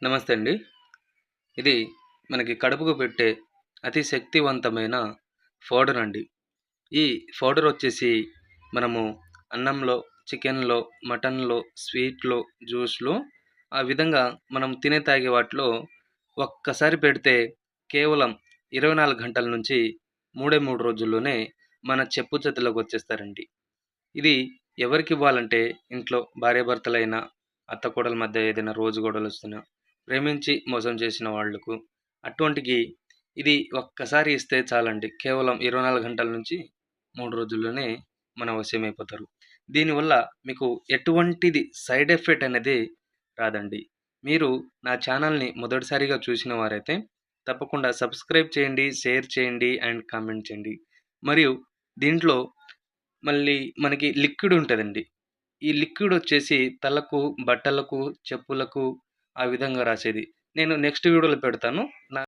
నమస్తే అండి. ఇది మనకి కడుపుకు పెట్టే అతి శక్తివంతమైన పౌడర్ అండి. ఈ పౌడర్ వచ్చేసి మనము అన్నంలో, చికెన్‌లో, మటన్‌లో, స్వీట్‌లో, జ్యూస్‌లో ఆ విధంగా మనం తినే, తాగే వాటిలో ఒక్కసారి పెడితే కేవలం 24 గంటల నుంచి 3 రోజుల్లోనే మన చెప్పు చేతుల్లోకి వచ్చేస్తారండి. ఇది ఎవరికివ్వాలంటే ఇంట్లో భార్యాభర్తలైనా, అత్త కోడళ్ళ మధ్య ఏదైనా రోజు గొడవలొస్తున్నా, ప్రేమించి మోసం చేసిన వాళ్ళకు అటువంటికి ఇది ఒక్కసారి ఇస్తే చాలండి. కేవలం 24 గంటల నుంచి 3 రోజుల్లోనే మన వశమైపోతారు. దీనివల్ల మీకు ఎటువంటిది సైడ్ ఎఫెక్ట్ అనేది రాదండి. మీరు నా ఛానల్‌ని మొదటిసారిగా చూసిన వారైతే తప్పకుండా సబ్స్క్రైబ్ చేయండి, షేర్ చేయండి అండ్ కామెంట్ చేయండి. మరియు దీంట్లో మళ్ళీ మనకి లిక్విడ్ ఉంటదండి. ఈ లిక్విడ్ వచ్చేసి తలకు, బట్టలకు, చెప్పులకు ఆ విధంగా రాసేది. నేను నెక్స్ట్ వీడియోలో పెడతాను. నా